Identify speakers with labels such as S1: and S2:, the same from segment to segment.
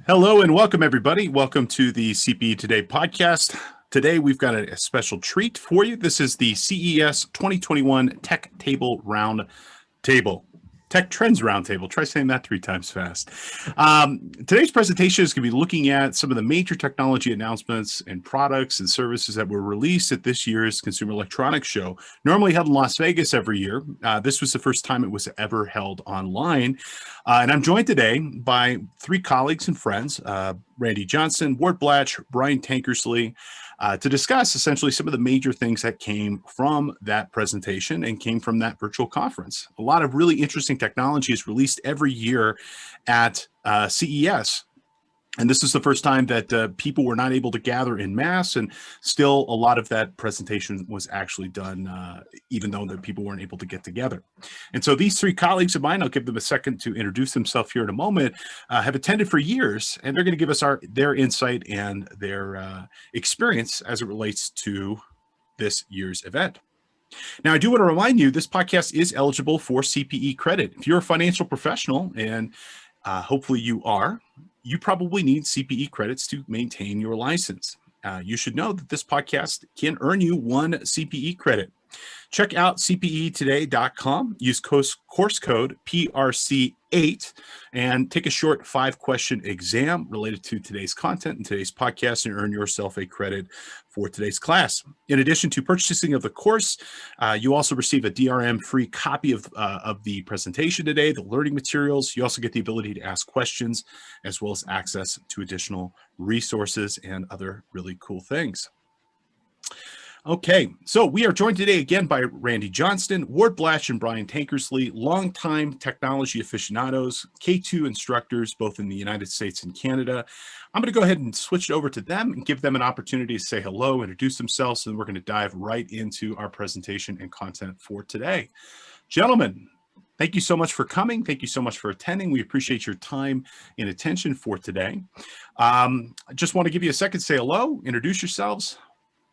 S1: Hello and welcome, everybody. Welcome to the CPE Today podcast. Today, we've got a special treat for you. This is the CES 2021 Tech Table Round Table. Tech Trends Roundtable. Try saying that 3 times fast. Today's presentation is going to be looking at some of the major technology announcements and products and services that were released at this year's Consumer Electronics Show, normally held in Las Vegas every year. This was the first time it was ever held online. And I'm joined today by 3 colleagues and friends, Randy Johnston, Blatch, Brian Tankersley, to discuss essentially some of the major things that came from that presentation and came from that virtual conference. A lot of really interesting technology is released every year at CES. And this is the first time that people were not able to gather in mass, and still a lot of that presentation was actually done, even though the people weren't able to get together. And so these 3 colleagues of mine, I'll give them a second to introduce themselves here in a moment, have attended for years, and they're going to give us their insight and their experience as it relates to this year's event. Now, I do want to remind you, this podcast is eligible for CPE credit. If you're a financial professional, and hopefully you are, you probably need CPE credits to maintain your license. You should know that this podcast can earn you 1 CPE credit. Check out cpetoday.com, use course code PRC8, and take a short 5-question exam related to today's content and today's podcast and earn yourself a credit for today's class. In addition to purchasing of the course, you also receive a DRM-free copy of the presentation today, the learning materials. You also get the ability to ask questions, as well as access to additional resources and other really cool things. Okay, so we are joined today again by Randy Johnston, Blatch, and Brian Tankersley, longtime technology aficionados, K2 instructors, both in the United States and Canada. I'm going to go ahead and switch it over to them and give them an opportunity to say hello, introduce themselves, and we're going to dive right into our presentation and content for today. Gentlemen, thank you so much for coming. Thank you so much for attending. We appreciate your time and attention for today. I just want to give you a second to say hello, introduce yourselves.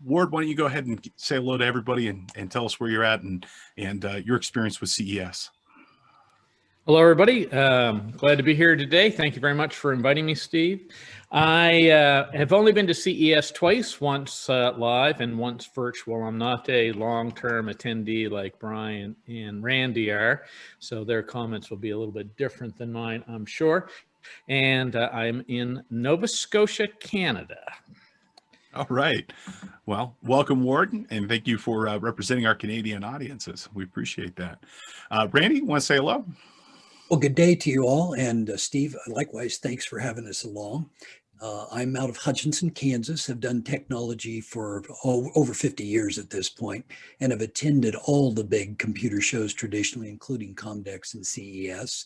S1: Ward, why don't you go ahead and say hello to everybody and tell us where you're at and your experience with CES.
S2: Hello, everybody. Glad to be here today. Thank you very much for inviting me, Steve. I have only been to CES twice, once live and once virtual. I'm not a long-term attendee like Brian and Randy are, so their comments will be a little bit different than mine, I'm sure. And I'm in Nova Scotia, Canada.
S1: All right. Well, welcome, Ward, and thank you for representing our Canadian audiences. We appreciate that. Randy, want to say hello?
S3: Well, good day to you all. And Steve, likewise, thanks for having us along. I'm out of Hutchinson, Kansas. Have done technology for over 50 years at this point, and have attended all the big computer shows traditionally, including Comdex and CES.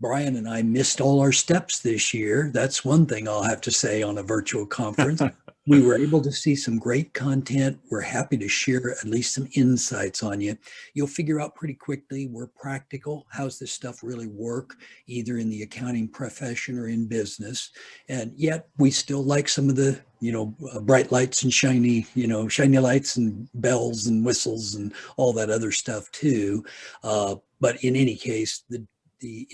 S3: Brian and I missed all our steps this year. That's one thing I'll have to say on a virtual conference. We were able to see some great content. We're happy to share at least some insights on you. You'll figure out pretty quickly we're practical. How's this stuff really work, either in the accounting profession or in business? And yet we still like some of the, bright lights and shiny lights and bells and whistles and all that other stuff too. But in any case, the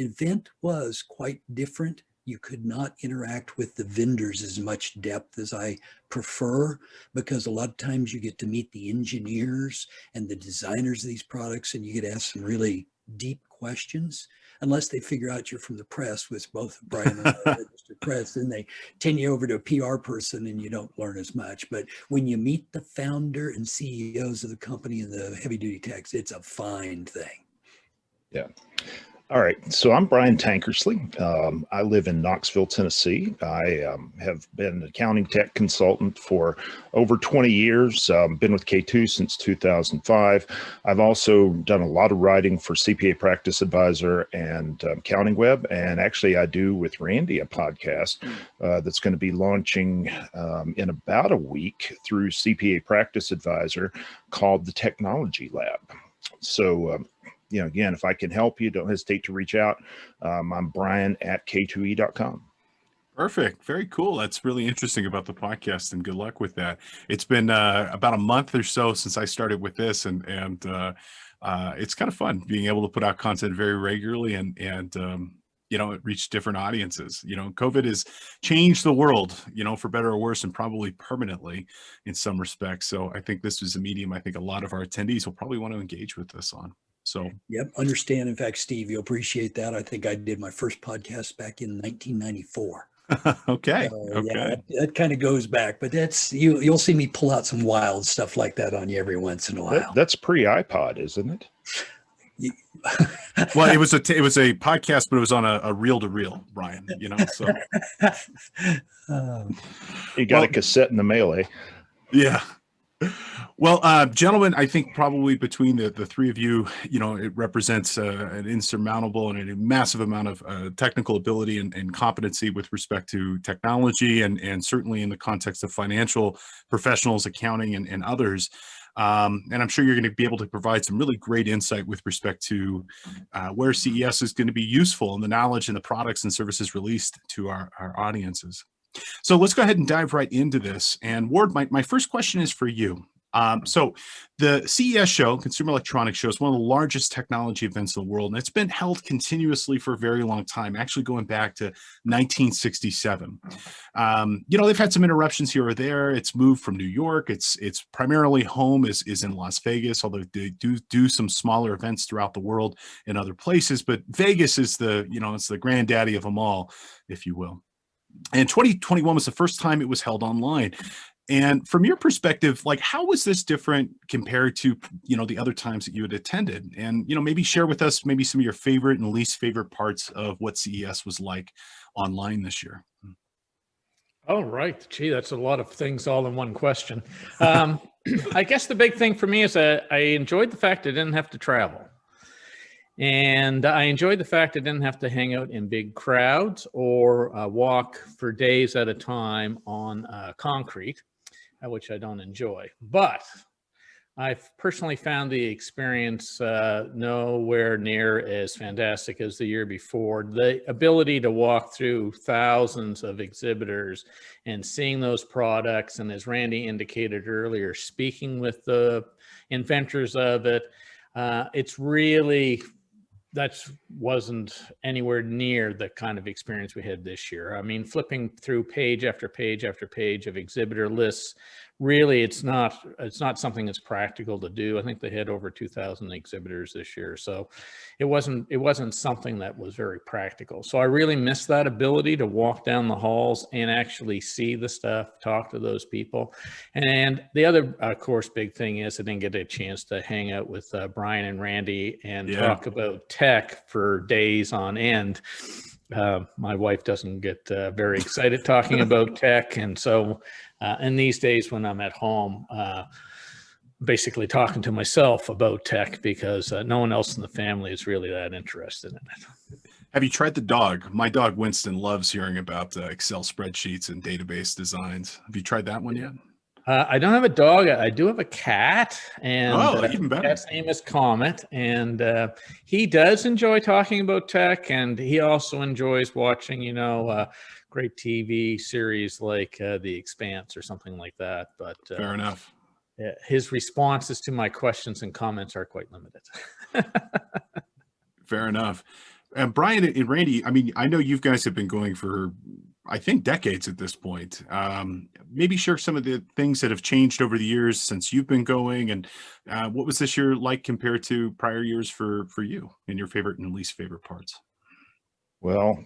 S3: event was quite different. You could not interact with the vendors as much depth as I prefer, because a lot of times you get to meet the engineers and the designers of these products, and you get asked some really deep questions. Unless they figure out you're from the press, with both Brian and I are registered press, then they turn you over to a PR person and you don't learn as much. But when you meet the founder and CEOs of the company and the heavy duty techs, it's a fine thing.
S4: Yeah. All right, so I'm Brian Tankersley. I live in Knoxville, Tennessee. I have been an accounting tech consultant for over 20 years, been with K2 since 2005. I've also done a lot of writing for CPA Practice Advisor and Accounting Web, and actually I do with Randy a podcast that's going to be launching in about a week through CPA Practice Advisor called the Technology Lab. So, again, if I can help you, don't hesitate to reach out. I'm Brian at k2e.com.
S1: Perfect. Very cool. That's really interesting about the podcast, and good luck with that. It's been about a month or so since I started with this, and it's kind of fun being able to put out content very regularly and it reached different audiences. COVID has changed the world, for better or worse, and probably permanently in some respects. So I think this is a medium I think a lot of our attendees will probably want to engage with this on. So,
S3: yep, understand. In fact, Steve, you'll appreciate that. I think I did my first podcast back in 1994.
S1: okay.
S3: Yeah, that kind of goes back, but you'll see me pull out some wild stuff like that on you every once in a while.
S4: That's pre-iPod, isn't it?
S1: Well, it was a podcast, but it was on a reel-to-reel, Brian. So
S4: you got a cassette in the mail, eh?
S1: Yeah. Well, gentlemen, I think probably between the three of you, it represents an insurmountable and a massive amount of technical ability and competency with respect to technology, and certainly in the context of financial professionals, accounting, and others. And I'm sure you're going to be able to provide some really great insight with respect to where CES is going to be useful and the knowledge and the products and services released to our audiences. So let's go ahead and dive right into this. And Ward, my first question is for you. So the CES show, Consumer Electronics Show, is one of the largest technology events in the world, and it's been held continuously for a very long time, actually going back to 1967. They've had some interruptions here or there. It's moved from New York. It's primarily home is in Las Vegas, although they do some smaller events throughout the world in other places. But Vegas is it's the granddaddy of them all, if you will. And 2021 was the first time it was held online. And from your perspective, how was this different compared to, the other times that you had attended? And, maybe share with us maybe some of your favorite and least favorite parts of what CES was like online this year.
S2: Oh, right. Gee, that's a lot of things all in one question. I guess the big thing for me is I enjoyed the fact I didn't have to travel. And I enjoyed the fact I didn't have to hang out in big crowds or walk for days at a time on concrete, which I don't enjoy. But I've personally found the experience nowhere near as fantastic as the year before. The ability to walk through thousands of exhibitors and seeing those products, and as Randy indicated earlier, speaking with the inventors of it, it's really... that wasn't anywhere near the kind of experience we had this year. I mean, flipping through page after page after page of exhibitor lists, really, it's not something that's practical to do. I think they had over 2,000 exhibitors this year, so it wasn't something that was very practical. So I really missed that ability to walk down the halls and actually see the stuff, talk to those people. And the other, of course, big thing is I didn't get a chance to hang out with Brian and Randy and talk about tech for days on end. My wife doesn't get very excited talking about tech, and so in these days when I'm at home, basically talking to myself about tech because no one else in the family is really that interested in it.
S1: Have you tried the dog? My dog Winston loves hearing about Excel spreadsheets and database designs. Have you tried that one yet?
S2: I don't have a dog. I do have a cat, and
S1: even better.
S2: Cat's name is Comet, and he does enjoy talking about tech, and he also enjoys watching, great TV series like The Expanse or something like that. But
S1: fair enough.
S2: His responses to my questions and comments are quite limited.
S1: Fair enough. And Brian and Randy, I mean, I know you guys have been going for, I think, decades at this point. Maybe share some of the things that have changed over the years since you've been going, and what was this year like compared to prior years for you, and your favorite and least favorite parts?
S4: Well,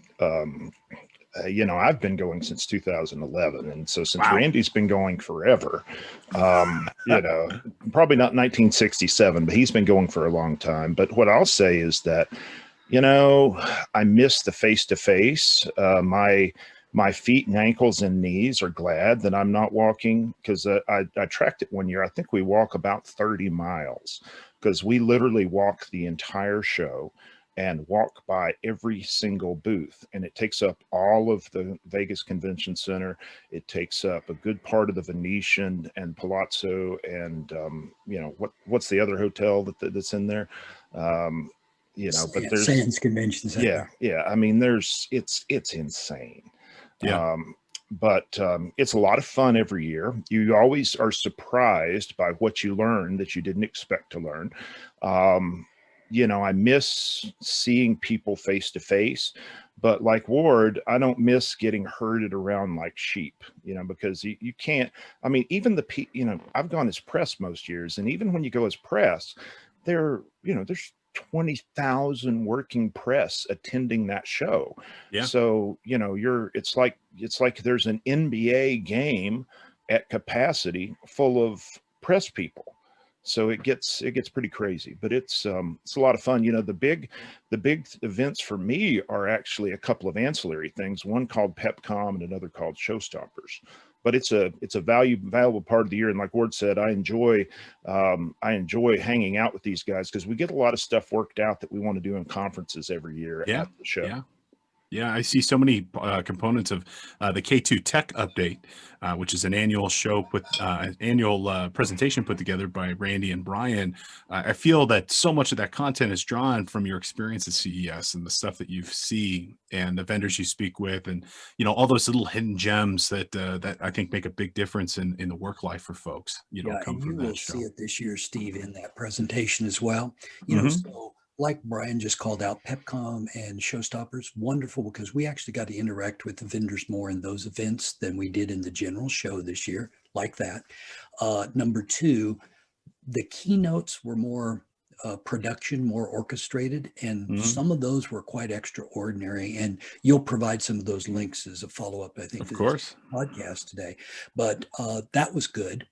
S4: I've been going since 2011. And so since Randy's been going forever, probably not 1967, but he's been going for a long time. But what I'll say is that, I miss the face-to-face. My feet and ankles and knees are glad that I'm not walking, because I tracked it one year. I think we walk about 30 miles because we literally walk the entire show and walk by every single booth. And it takes up all of the Vegas Convention Center. It takes up a good part of the Venetian and Palazzo. And, what's the other hotel that's in there? But there's
S3: Sands Convention Center.
S4: Yeah. I mean, it's insane.
S1: Yeah.
S4: But it's a lot of fun every year. You always are surprised by what you learn that you didn't expect to learn. I miss seeing people face to face. But like Ward, I don't miss getting herded around like sheep, because you can't. I mean, even I've gone as press most years, and even when you go as press, there's 20,000 working press attending that show.
S1: Yeah.
S4: So, it's like there's an NBA game at capacity full of press people. So it gets pretty crazy, but it's a lot of fun. The big events for me are actually a couple of ancillary things, one called PepCom and another called Showstoppers. But it's a valuable part of the year. And like Ward said, I enjoy hanging out with these guys because we get a lot of stuff worked out that we want to do in conferences every year at the show.
S1: Yeah. Yeah, I see so many components of the K2 Tech Update, which is an annual show annual presentation put together by Randy and Brian. I feel that so much of that content is drawn from your experience at CES and the stuff that you see and the vendors you speak with, and all those little hidden gems that I think make a big difference in the work life for folks.
S3: And you will see it this year, Steve, in that presentation as well.
S1: Mm-hmm.
S3: So like Brian just called out, PepCom and Showstoppers, wonderful, because we actually got to interact with the vendors more in those events than we did in the general show this year, like that. Number two, the keynotes were more production, more orchestrated, and some of those were quite extraordinary. And you'll provide some of those links as a follow-up, I think,
S1: of course,
S3: podcast today. But that was good.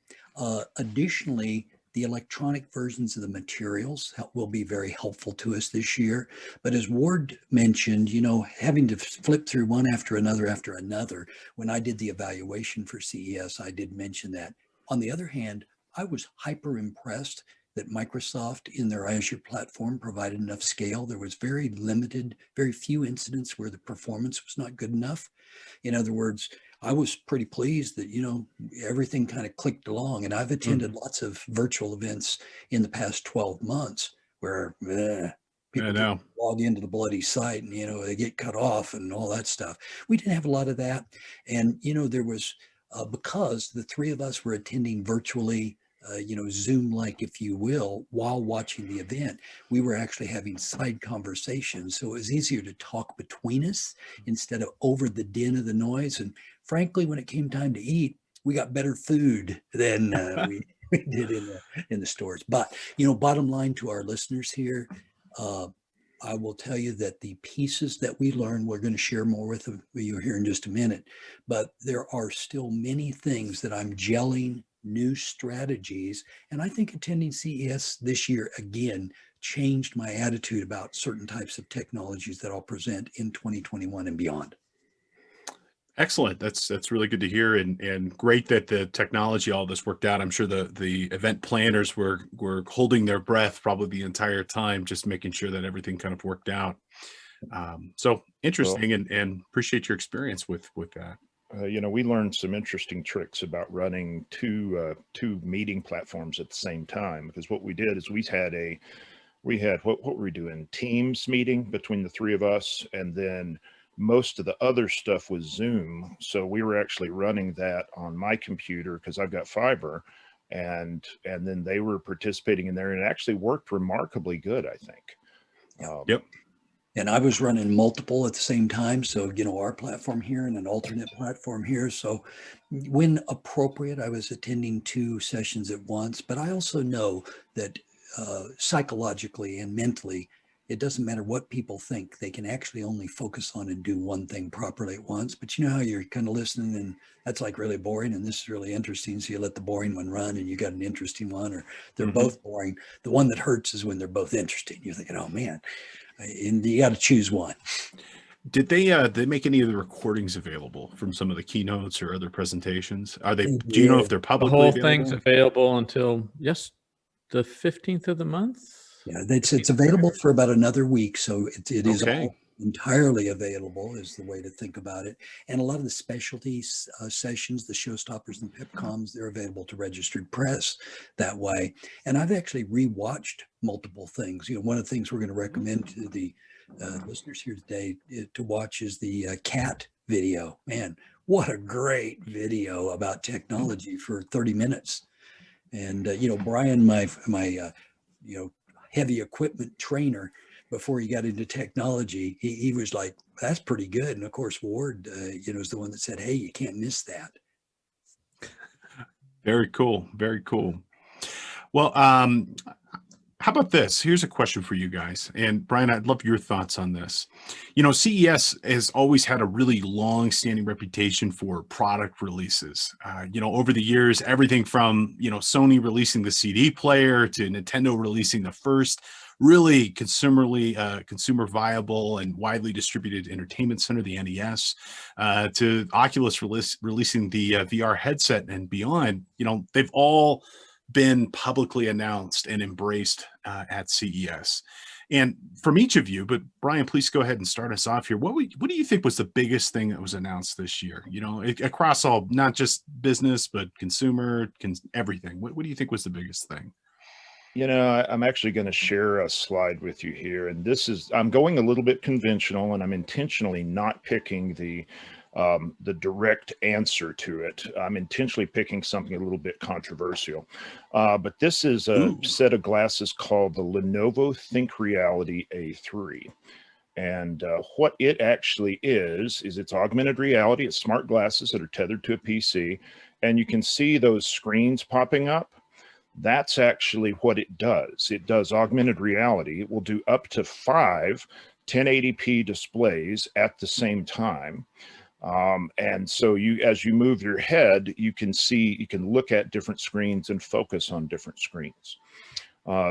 S3: Additionally, the electronic versions of the materials will be very helpful to us this year. But as Ward mentioned, having to flip through one after another, when I did the evaluation for CES, I did mention that. On the other hand, I was hyper impressed that Microsoft in their Azure platform provided enough scale. There was very few incidents where the performance was not good enough. In other words, I was pretty pleased that, everything kind of clicked along. And I've attended lots of virtual events in the past 12 months where people log into the bloody site and, they get cut off and all that stuff. We didn't have a lot of that. And, there was, because the three of us were attending virtually, Zoom-like, if you will, while watching the event, we were actually having side conversations. So it was easier to talk between us instead of over the din of the noise. And frankly, when it came time to eat, we got better food than we did in the stores. But, bottom line to our listeners here, I will tell you that the pieces that we learned, we're going to share more with you here in just a minute. But there are still many things that I'm gelling, new strategies. And I think attending CES this year, again, changed my attitude about certain types of technologies that I'll present in 2021 and beyond.
S1: Excellent. That's really good to hear, and great that the technology, all this worked out. I'm sure the event planners were holding their breath probably the entire time, just making sure that everything kind of worked out. So interesting, and appreciate your experience with that.
S4: We learned some interesting tricks about running two meeting platforms at the same time, because what we did is we had what were we doing? Teams meeting between the three of us, and then most of the other stuff was Zoom. So we were actually running that on my computer because I've got fiber, and then they were participating in there, and it actually worked remarkably good, I think.
S1: Yep.
S3: And I was running multiple at the same time. So, our platform here and an alternate platform here. So when appropriate, I was attending two sessions at once. But I also know that psychologically and mentally, it doesn't matter what people think. They can actually only focus on and do one thing properly at once. But how you're kind of listening and that's like really boring and this is really interesting. So you let the boring one run and you got an interesting one, or they're both boring. The one that hurts is when they're both interesting. You're thinking, oh man, and you got to choose one.
S1: Did they make any of the recordings available from some of the keynotes or other presentations? Are they? Do you know if they're publicly
S2: The whole
S1: available?
S2: thing's available until the 15th of the month.
S3: Yeah, it's available for about another week, so it is all entirely available is the way to think about it. And a lot of the specialty sessions, the Showstoppers and PepComs, they're available to registered press that way. And I've actually rewatched multiple things. One of the things we're going to recommend to the listeners here today to watch is the cat video. Man, what a great video about technology for 30 minutes. And Brian, my heavy equipment trainer, before he got into technology, he was like That's pretty good. And of course, Ward, is the one that said, "Hey, you can't miss that."
S1: Very cool. Very cool. Well, how about this? Here's a question for you guys. And Brian, I'd love your thoughts on this. CES has always had a really long-standing reputation for product releases. Over the years, everything from, Sony releasing the CD player to Nintendo releasing the first really consumer viable and widely distributed entertainment center, the NES, to Oculus releasing the VR headset and beyond. They've all been publicly announced and embraced at CES. And from each of you, but Brian, please go ahead and start us off here. What do you think was the biggest thing that was announced this year? Across all, not just business, but consumer, everything. What do you think was the biggest thing?
S4: I'm actually going to share a slide with you here, and I'm going a little bit conventional, and I'm intentionally not picking the direct answer to it. I'm intentionally picking something a little bit controversial, but this is a set of glasses called the Lenovo Think Reality A3. And what it actually is it's augmented reality. It's smart glasses that are tethered to a PC, and you can see those screens popping up. That's actually what it does. It does augmented reality. It will do up to 5 1080p displays at the same time. And so as you move your head, you can look at different screens and focus on different screens.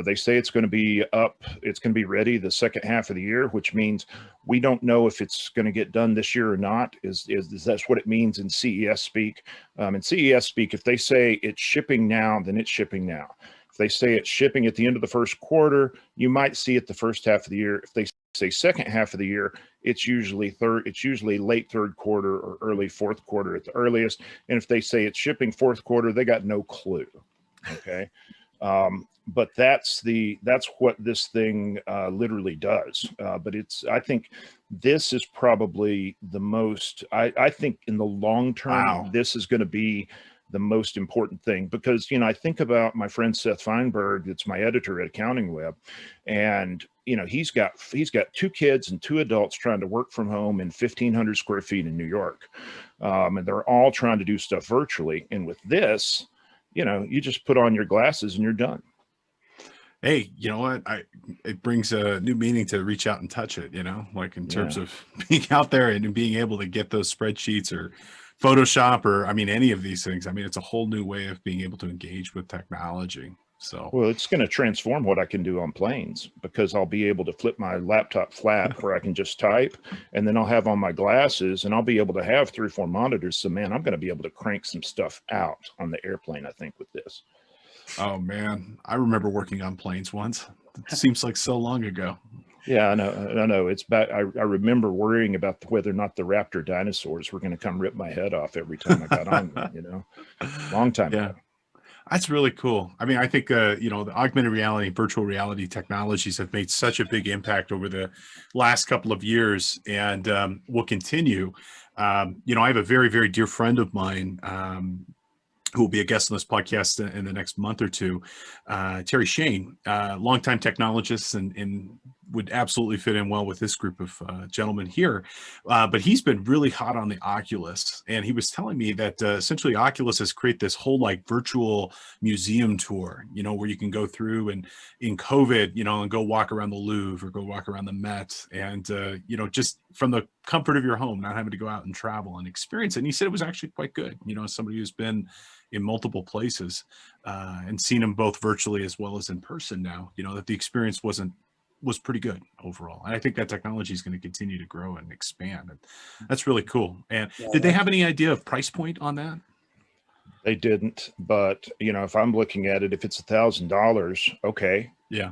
S4: They say it's going to be ready the second half of the year, which means we don't know if it's going to get done this year or not. That's what it means in CES speak. In CES speak, if they say it's shipping now, then it's shipping now. If they say it's shipping at the end of the first quarter, you might see it the first half of the year. If they say second half of the year, it's usually late third quarter or early fourth quarter at the earliest. And if they say it's shipping fourth quarter, they got no clue. Okay. But that's what this thing literally does. But I think this is probably the most, I think in the long term, This is going to be the most important thing, because, I think about my friend Seth Feinberg, that's my editor at Accounting Web, and, he's got 2 kids and 2 adults trying to work from home in 1,500 square feet in New York. And they're all trying to do stuff virtually. And with this, you just put on your glasses and you're done.
S1: Hey, you know what? It brings a new meaning to reach out and touch it, like in terms of being out there and being able to get those spreadsheets or Photoshop or, any of these things. It's a whole new way of being able to engage with technology. So,
S4: well, it's going to transform what I can do on planes, because I'll be able to flip my laptop flat where I can just type, and then I'll have on my glasses, and I'll be able to have 3 or 4 monitors. So, man, I'm going to be able to crank some stuff out on the airplane, I think, with this.
S1: Oh man, I remember working on planes once. It seems like so long ago.
S4: Yeah, I know. It's back. I remember worrying about whether or not the raptor dinosaurs were going to come rip my head off every time I got on them, long time ago.
S1: That's really cool. I think, the augmented reality, virtual reality technologies have made such a big impact over the last couple of years, and will continue. I have a very, very dear friend of mine, who will be a guest on this podcast in the next month or two, Terry Shane, longtime technologist, and would absolutely fit in well with this group of gentlemen here. But he's been really hot on the Oculus, and he was telling me that essentially Oculus has created this whole virtual museum tour, where you can go through and in COVID, and go walk around the Louvre or go walk around the Met, and just from the comfort of your home, not having to go out and travel and experience it. And he said it was actually quite good. As somebody who's been in multiple places and seen them both virtually as well as in person now, that the experience was pretty good overall. And I think that technology is going to continue to grow and expand. And that's really cool. And did they have any idea of price point on that?
S4: They didn't, but if I'm looking at it, if it's $1,000, okay.
S1: Yeah.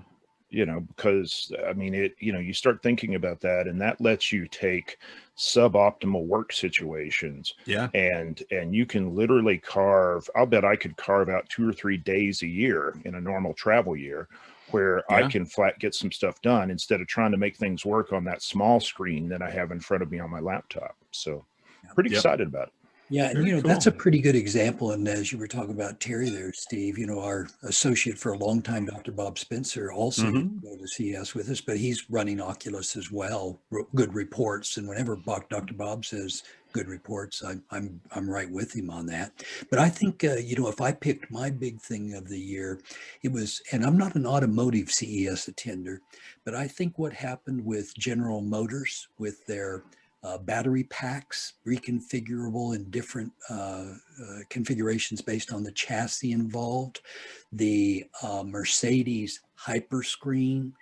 S4: Because you start thinking about that, and that lets you take suboptimal work situations.
S1: Yeah.
S4: And you can literally I'll bet I could carve out 2 or 3 days a year in a normal travel year where I can flat get some stuff done instead of trying to make things work on that small screen that I have in front of me on my laptop. So pretty excited about it.
S3: Yeah, and
S1: Very
S3: that's a
S1: cool.
S3: pretty good example. And as you were talking about Terry there, Steve, our associate for a long time, Dr. Bob Spencer, also used
S1: Hmm.
S3: to go to CES with us, but he's running Oculus as well. Good reports, and whenever Dr. Bob says good reports, I'm right with him on that. But I think if I picked my big thing of the year, it was, and I'm not an automotive CES attender, but I think what happened with General Motors with their battery packs, reconfigurable in different configurations based on the chassis involved. The Mercedes Hyperscreen,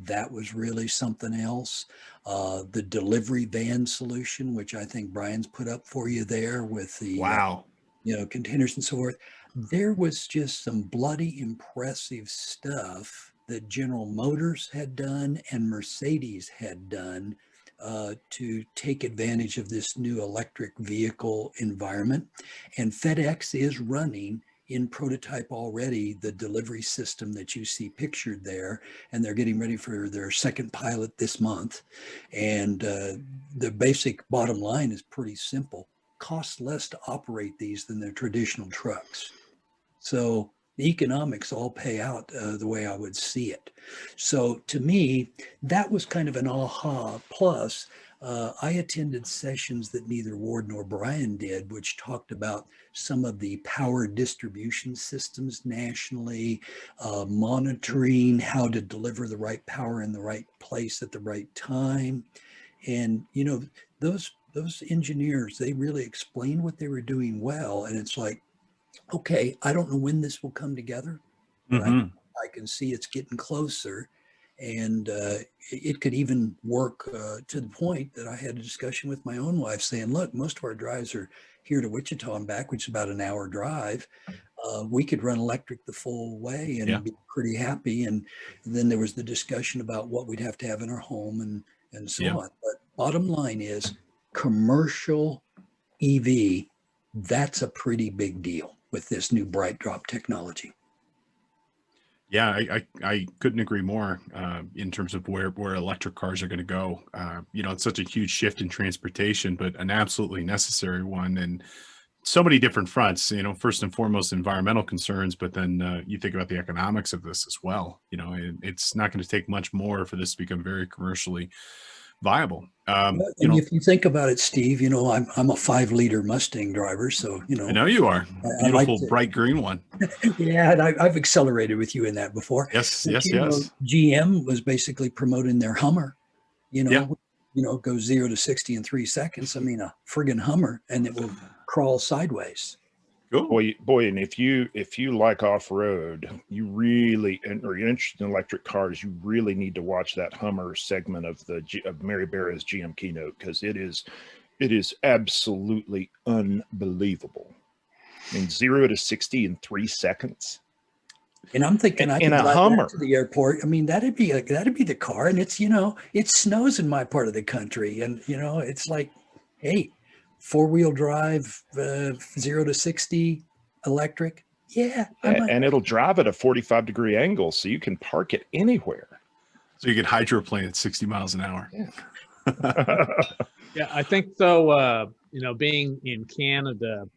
S3: that was really something else. The delivery van solution, which I think Brian's put up for you there with the
S1: Wow.
S3: containers and so forth. There was just some bloody impressive stuff that General Motors had done and Mercedes had done to take advantage of this new electric vehicle environment. And FedEx is running in prototype already the delivery system that you see pictured there, and they're getting ready for their second pilot this month. And the basic bottom line is pretty simple. Costs less to operate these than their traditional trucks. So the economics all pay out the way I would see it. So to me, that was kind of an aha. Plus, I attended sessions that neither Ward nor Brian did, which talked about some of the power distribution systems nationally, monitoring how to deliver the right power in the right place at the right time. And those engineers, they really explained what they were doing well. And it's like, okay, I don't know when this will come together, but I
S1: Hmm.
S3: I can see it's getting closer, and it could even work to the point that I had a discussion with my own wife saying, "Look, most of our drives are here to Wichita and back, which is about an hour drive. We could run electric the full way
S1: Yeah.
S3: and be pretty happy." And then there was the discussion about what we'd have to have in our home and so
S1: Yeah.
S3: on. But bottom line is, commercial EV, that's a pretty big deal with this new bright drop technology.
S1: Yeah, I couldn't agree more in terms of where electric cars are going to go. It's such a huge shift in transportation, but an absolutely necessary one, and so many different fronts. First and foremost, environmental concerns, but then you think about the economics of this as well. It's not going to take much more for this to become very commercially viable.
S3: And if you think about it, Steve, I'm a 5 liter Mustang driver, so
S1: I know you are
S3: I like
S1: beautiful,
S3: to,
S1: bright green one.
S3: yeah, and I've accelerated with you in that before.
S1: Yes,
S3: But
S1: yes, yes.
S3: GM was basically promoting their Hummer, you
S1: Yeah.
S3: know, goes 0 to 60 in 3 seconds. I mean, a friggin' Hummer, and it will crawl sideways.
S1: Cool.
S4: Boy, and if you like off road, you really or you're interested in electric cars, you really need to watch that Hummer segment of of Mary Barra's GM keynote, because it is absolutely unbelievable. I mean, 0 to 60 in 3 seconds
S3: And I'm thinking I
S4: in
S3: could
S4: a
S3: drive that to
S4: Hummer.
S3: the airport. I mean, that'd be the car. And it's, it snows in my part of the country. And, it's like, hey, 4-wheel drive, 0 to 60 electric. Yeah, I
S4: Yeah,
S3: might.
S4: and it'll drive at a 45-degree angle, so you can park it anywhere.
S1: So you could hydroplane at 60 miles an hour.
S4: Yeah.
S2: Yeah, I think so. Being in Canada,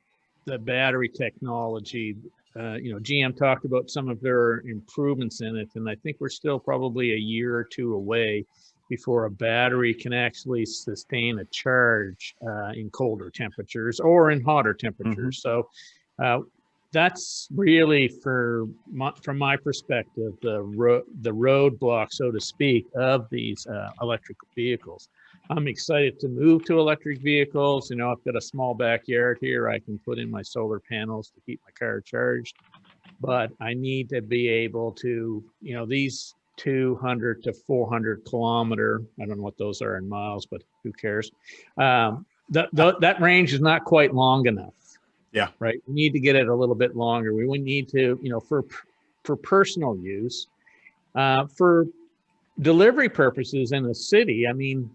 S2: the battery technology, GM talked about some of their improvements in it, and I think we're still probably a year or two away before a battery can actually sustain a charge in colder temperatures or in hotter temperatures. So that's really, from my perspective, the roadblock, so to speak, of these electric vehicles. I'm excited to move to electric vehicles. I've got a small backyard here. I can put in my solar panels to keep my car charged, but I need to be able to, these 200 to 400 kilometer, I don't know what those are in miles, but who cares? That range is not quite long enough.
S1: Yeah.
S2: Right. We need to get it a little bit longer. We would need to, for personal use, for delivery purposes in a city. I mean,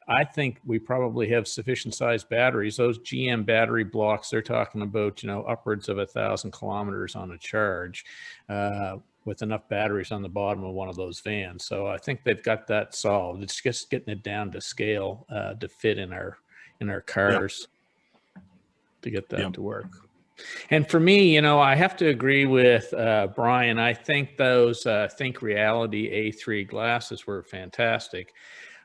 S2: I think we probably have sufficient size batteries. Those GM battery blocks, they're talking about, upwards of 1,000 kilometers on a charge, with enough batteries on the bottom of one of those vans. So I think they've got that solved. It's just getting it down to scale to fit in our cars. to get that to work. And for me, I have to agree with Brian. I think those Think Reality A3 glasses were fantastic.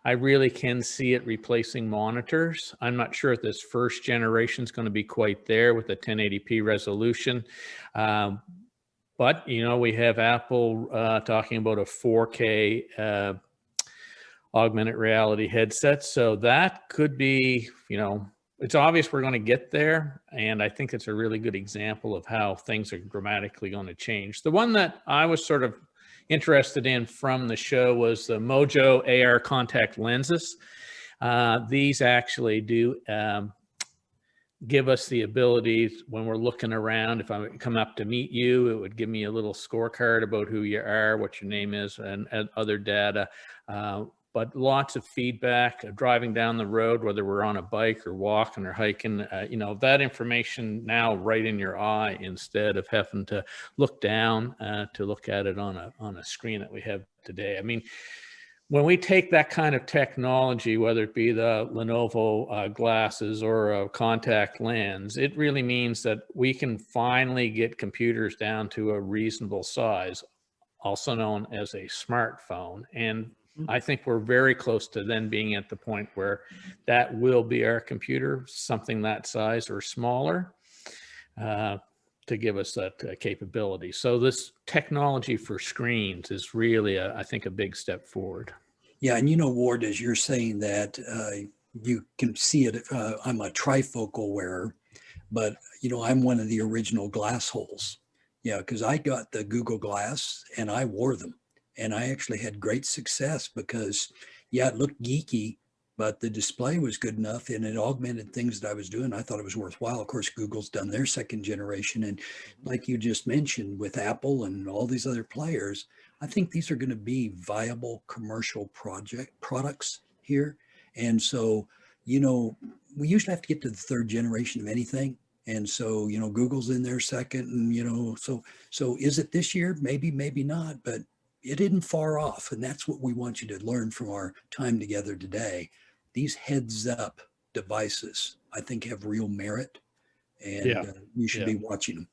S2: I really can see it replacing monitors. I'm not sure if this first generation is going to be quite there with the 1080p resolution. But, we have Apple talking about a 4K augmented reality headset. So that could be, it's obvious we're going to get there. And I think it's a really good example of how things are dramatically going to change. The one that I was sort of interested in from the show was the Mojo AR contact lenses. These actually do give us the ability when we're looking around. If I come up to meet you, it would give me a little scorecard about who you are, what your name is, and other data. But lots of feedback driving down the road, whether we're on a bike or walking or hiking, that information now right in your eye instead of having to look down to look at it on a screen that we have today. I mean, when we take that kind of technology, whether it be the Lenovo glasses or a contact lens, it really means that we can finally get computers down to a reasonable size, also known as a smartphone. And I think we're very close to then being at the point where that will be our computer, something that size or smaller, to give us that capability. So this technology for screens is really, I think, a big step forward.
S3: Yeah, and Ward, as you're saying that, you can see it. I'm a trifocal wearer, but I'm one of the original glass holes. Yeah, because I got the Google Glass and I wore them. And I actually had great success because, it looked geeky, but the display was good enough and it augmented things that I was doing. I thought it was worthwhile. Of course, Google's done their second generation. And like you just mentioned with Apple and all these other players, I think these are going to be viable commercial products here. And so, we usually have to get to the third generation of anything. And so, Google's in their second and, so is it this year? Maybe, maybe not, but it isn't far off. And that's what we want you to learn from our time together today. These heads up devices, I think, have real merit, and you should be watching them.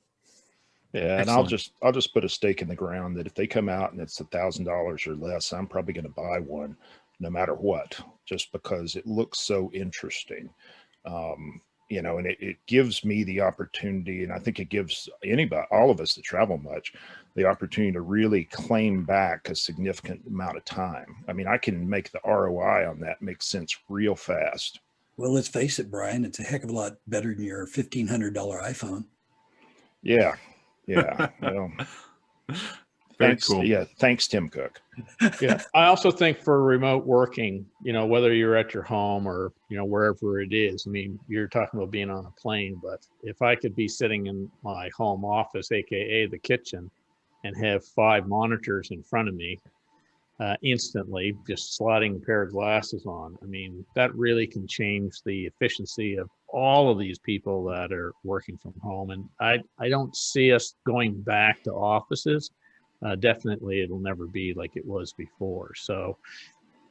S4: Yeah, and
S1: Excellent.
S4: I'll just put a stake in the ground that if they come out and it's $1,000 or less, I'm probably going to buy one no matter what, just because it looks so interesting. And it gives me the opportunity, and I think it gives anybody, all of us that travel much, the opportunity to really claim back a significant amount of time. I mean, I can make the ROI on that make sense real fast.
S3: Well, let's face it, Brian, it's a heck of a lot better than your $1,500 iPhone.
S4: Yeah. Well,
S1: Very
S4: thanks.
S1: cool.
S4: Yeah. Thanks, Tim Cook.
S2: Yeah. I also think for remote working, whether you're at your home or, wherever it is, I mean, you're talking about being on a plane, but if I could be sitting in my home office, AKA the kitchen, and have 5 monitors in front of me instantly, just sliding a pair of glasses on, I mean, that really can change the efficiency of all of these people that are working from home. And I don't see us going back to offices. Definitely, it'll never be like it was before. So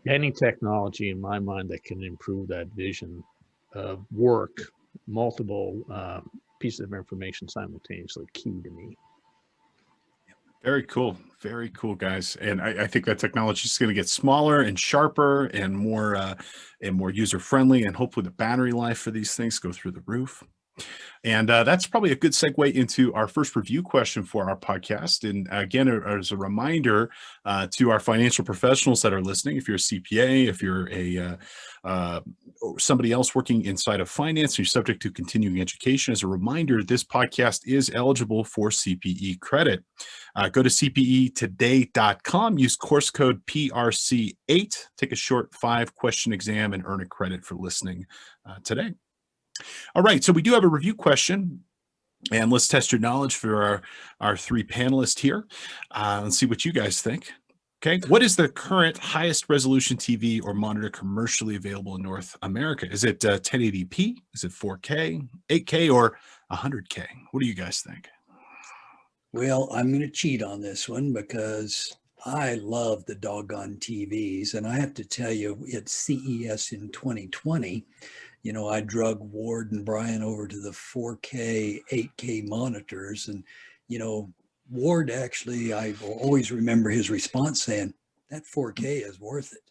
S2: any technology in my mind that can improve that vision of work, multiple pieces of information simultaneously, key to me.
S1: Very cool. Very cool, guys. And I think that technology is going to get smaller and sharper and more user friendly. And hopefully the battery life for these things go through the roof. And that's probably a good segue into our first review question for our podcast. And again, as a reminder to our financial professionals that are listening, if you're a CPA, if you're somebody else working inside of finance, you're subject to continuing education. As a reminder, this podcast is eligible for CPE credit. Go to cpetoday.com, use course code PRC8, take a short 5-question exam, and earn a credit for listening today. All right, so we do have a review question, and let's test your knowledge for our 3 panelists here. Let's see what you guys think. Okay, what is the current highest resolution TV or monitor commercially available in North America? Is it 1080p? Is it 4K, 8K, or 100K? What do you guys think?
S3: Well, I'm going to cheat on this one because I love the doggone TVs. And I have to tell you, at CES in 2020, I drug Ward and Brian over to the 4K, 8K monitors. And, Ward actually, I will always remember his response saying, that 4K is worth it.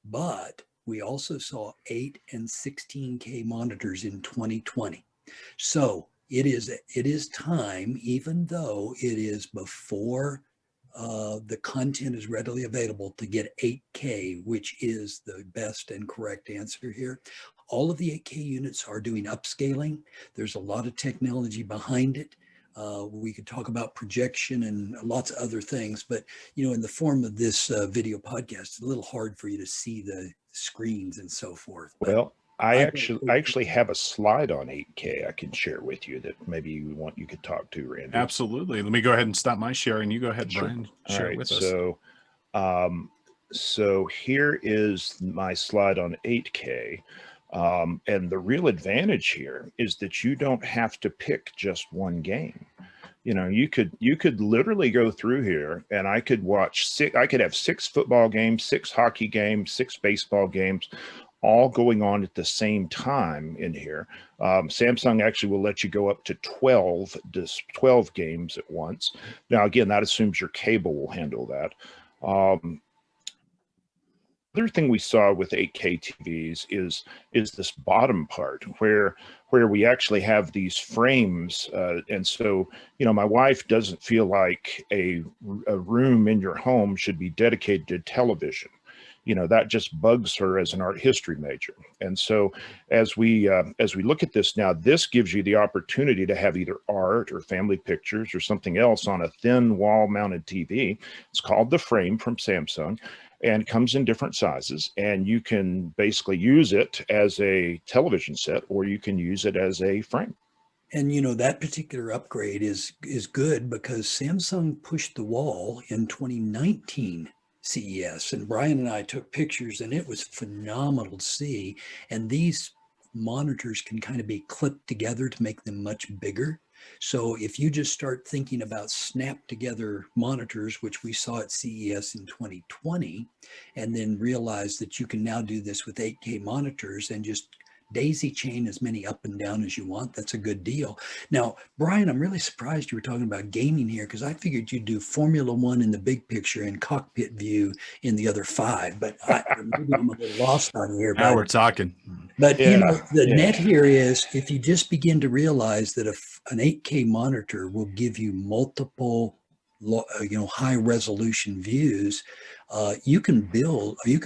S3: But we also saw 8 and 16K monitors in 2020. So it is time, even though it is before the content is readily available, to get 8K, which is the best and correct answer here. All of the 8K units are doing upscaling. There's a lot of technology behind it. We could talk about projection and lots of other things, but in the form of this video podcast, it's a little hard for you to see the screens and so forth. But
S4: Well, I actually have a slide on 8K I can share with you that maybe you could talk to, Randy.
S1: Absolutely. Let me go ahead and stop my sharing. You go ahead,
S4: Sure.
S1: Brian.
S4: All
S1: Share
S4: right,
S1: it with us.
S4: So here is my slide on 8K. And the real advantage here is that you don't have to pick just one game. You could literally go through here and I could have 6 football games, 6 hockey games, 6 baseball games, all going on at the same time in here. Samsung actually will let you go up to 12 games at once. Now, again, that assumes your cable will handle that. Other thing we saw with 8K TVs is this bottom part where we actually have these frames, and so my wife doesn't feel like a room in your home should be dedicated to television. That just bugs her as an art history major. And so as we look at this now, this gives you the opportunity to have either art or family pictures or something else on a thin wall mounted TV. It's called the Frame from Samsung, and comes in different sizes, and you can basically use it as a television set, or you can use it as a frame.
S3: And that particular upgrade is good because Samsung pushed the wall in 2019 CES, and Brian and I took pictures, and it was phenomenal to see. And these monitors can kind of be clipped together to make them much bigger. So if you just start thinking about snap together monitors, which we saw at CES in 2020, and then realize that you can now do this with 8K monitors and just daisy chain as many up and down as you want, that's a good deal. Now, Brian, I'm really surprised you were talking about gaming here, because I figured you'd do Formula One in the big picture and cockpit view in the other 5, but maybe I'm a little lost on here.
S1: Now we're talking.
S3: But the net here is, if you just begin to realize that an 8K monitor will give you multiple high resolution views, you can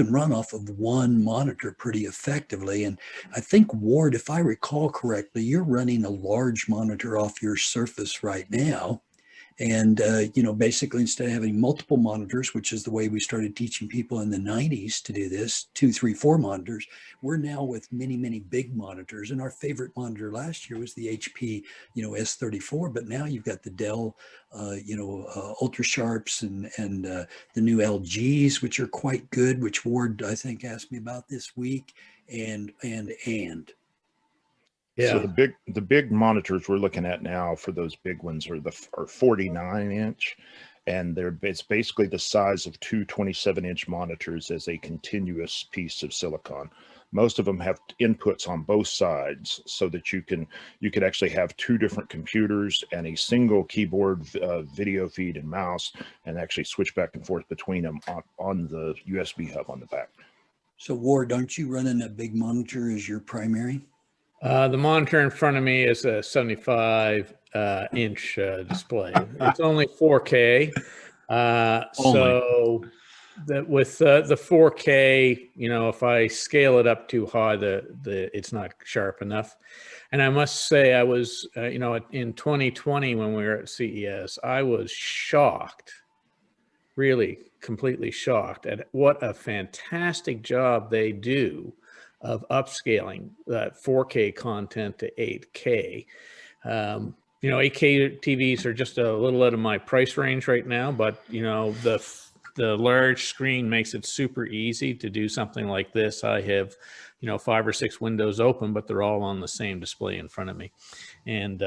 S3: run off of one monitor pretty effectively. And I think, Ward, if I recall correctly, you're running a large monitor off your Surface right now. And, basically, instead of having multiple monitors, which is the way we started teaching people in the 90s to do this, 2, 3, 4 monitors, we're now with many, many big monitors. And our favorite monitor last year was the HP, S34. But now you've got the Dell, Ultra Sharps and the new LGs, which are quite good, which Ward, I think, asked me about this week. And.
S4: Yeah. So the big monitors we're looking at now for those big ones are 49-inch, and it's basically the size of 2 27-inch monitors as a continuous piece of silicon. Most of them have inputs on both sides, so that you could actually have 2 different computers and a single keyboard, video feed, and mouse, and actually switch back and forth between them on the USB hub on the back.
S3: So, Ward, aren't you running a big monitor as your primary?
S2: The monitor in front of me is a 75-inch display. It's only 4K. So that with the 4K, if I scale it up too high, it's not sharp enough. And I must say, I was, in 2020 when we were at CES, I was shocked, really completely shocked at what a fantastic job they do of upscaling that 4K content to 8K. 8K TVs are just a little out of my price range right now, but the large screen makes it super easy to do something like this. I have 5 or 6 windows open, but they're all on the same display in front of me, and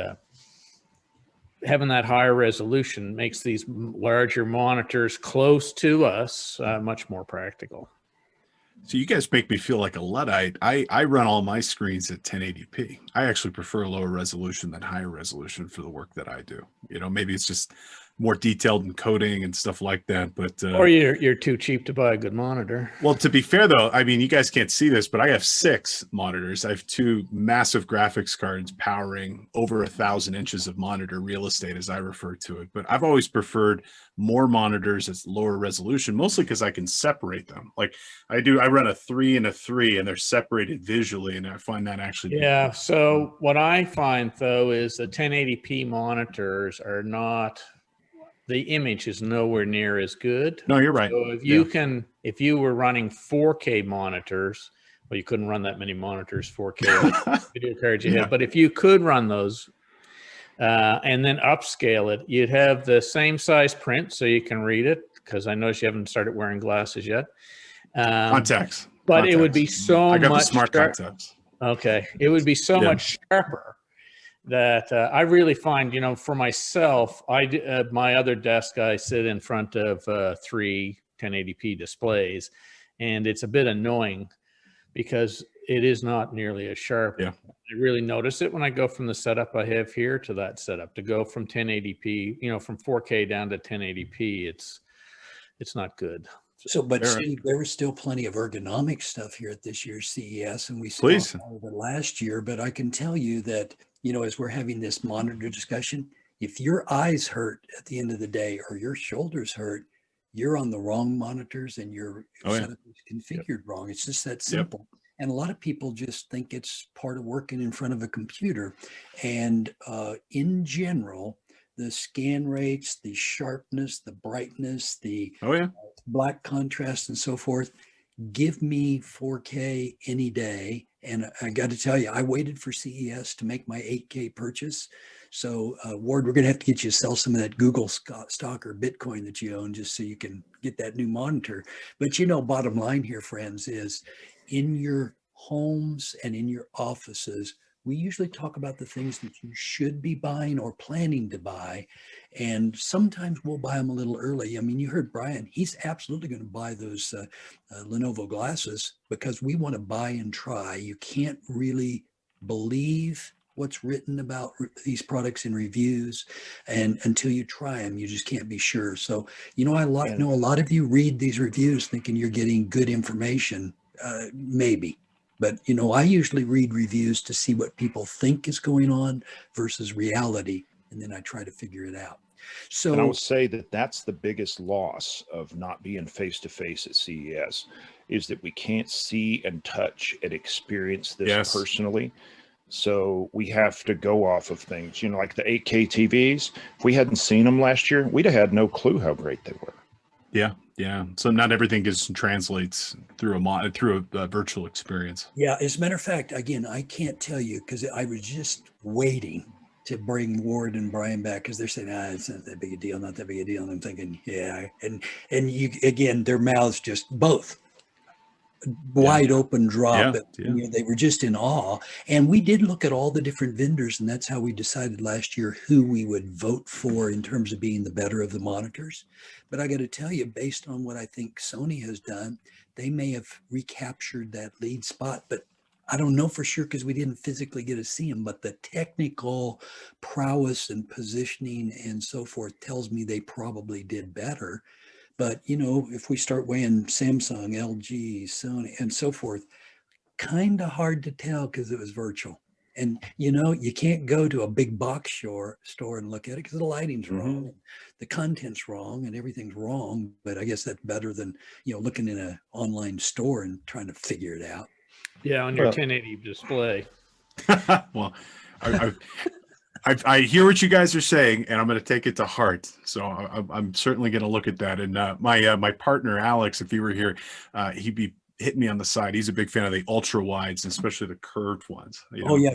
S2: having that higher resolution makes these larger monitors close to us much more practical.
S1: So you guys make me feel like a Luddite. I run all my screens at 1080p. I actually prefer lower resolution than higher resolution for the work that I do. Maybe it's just more detailed encoding and stuff like that. But
S2: Or you're too cheap to buy a good monitor.
S1: well, to be fair though, I mean, you guys can't see this, but I have 6 monitors. I have 2 massive graphics cards powering over 1,000 inches of monitor real estate, as I refer to it. But I've always preferred more monitors at lower resolution, mostly because I can separate them. Like I run a 3 and a 3, and they're separated visually, and I find that actually.
S2: Yeah. So what I find though is the 1080p monitors are not. The image is nowhere near as good.
S1: No, you're right.
S2: So if you were running 4K monitors, well, you couldn't run that many monitors 4K video cards you had, but if you could run those and then upscale it, you'd have the same size print so you can read it, because I noticed you haven't started wearing glasses yet.
S1: Contacts.
S2: But it would be so much.
S1: I got the smart contacts.
S2: Okay. It would be so much sharper. That I really find, for myself, my other desk, I sit in front of 3 1080p displays, and it's a bit annoying because it is not nearly as sharp.
S1: Yeah.
S2: I really notice it when I go from the setup I have here to that setup. To go from 1080p, from 4K down to 1080p, it's not good.
S3: So, but Steve, there was still plenty of ergonomic stuff here at this year's CES, and we saw all of it last year. But I can tell you that, as we're having this monitor discussion, if your eyes hurt at the end of the day or your shoulders hurt, you're on the wrong monitors and your setup is configured wrong. It's just that simple. And a lot of people just think it's part of working in front of a computer. And in general, the scan rates, the sharpness, the brightness, the black contrast and so forth, give me 4K any day. And I got to tell you, I waited for CES to make my 8K purchase. So Ward, we're going to have to get you to sell some of that Google stock or Bitcoin that you own just so you can get that new monitor. But bottom line here, friends, is in your homes and in your offices, we usually talk about the things that you should be buying or planning to buy. And sometimes we'll buy them a little early. I mean, you heard Brian, he's absolutely going to buy those Lenovo glasses because we want to buy and try. You can't really believe what's written about these products in reviews, and until you try them, you just can't be sure. So, I know a lot of you read these reviews thinking you're getting good information, maybe. But, I usually read reviews to see what people think is going on versus reality, and then I try to figure it out. So,
S4: and I would say that that's the biggest loss of not being face-to-face at CES, is that we can't see and touch and experience this personally. So we have to go off of things, like the 8K TVs. If we hadn't seen them last year, we'd have had no clue how great they were.
S1: Yeah. So not everything translates through a virtual experience.
S3: Yeah. As a matter of fact, again, I can't tell you because I was just waiting to bring Ward and Brian back because they're saying, it's not that big a deal, not that big a deal. And I'm thinking, yeah. And you, again, their mouths just both wide open drop. They were just in awe. And we did look at all the different vendors, and that's how we decided last year who we would vote for in terms of being the better of the monitors. But I got to tell you, based on what I think Sony has done, they may have recaptured that lead spot, but I don't know for sure because we didn't physically get to see them. But the technical prowess and positioning and so forth tells me they probably did better. But, if we start weighing Samsung, LG, Sony, and so forth, kind of hard to tell because it was virtual. And, you can't go to a big box store and look at it because the lighting's wrong, the content's wrong, and everything's wrong. But I guess that's better than, looking in an online store and trying to figure it out.
S2: Yeah, on your 1080 display.
S1: Well, I hear what you guys are saying, and I'm going to take it to heart. So I'm certainly going to look at that. And my partner Alex, if he were here, he'd be hitting me on the side. He's a big fan of the ultra wides, especially the curved ones.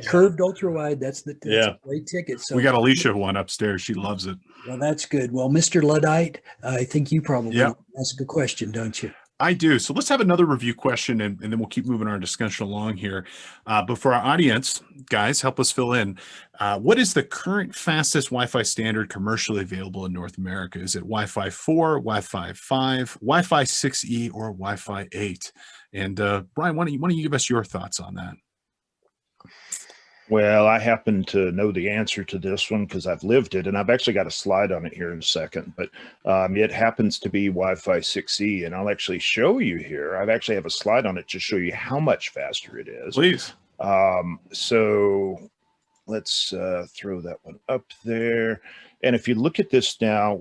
S3: Curved ultra wide. That's a great ticket. So
S1: we got Alicia one upstairs. She loves it.
S3: Well, that's good. Well, Mr. Luddite, I think you probably ask a question, don't you?
S1: I do. So let's have another review question, and then we'll keep moving our discussion along here. But for our audience, guys, help us fill in. What is the current fastest Wi-Fi standard commercially available in North America? Is it Wi-Fi 4, Wi-Fi 5, Wi-Fi 6E, or Wi-Fi 8? And Brian, why don't you give us your thoughts on that?
S4: Well, I happen to know the answer to this one because I've lived it, and I've actually got a slide on it here in a second. But it happens to be Wi-Fi 6E, and I'll actually show you here. I actually have a slide on it to show you how much faster it is.
S1: Please.
S4: So let's throw that one up there. And if you look at this now,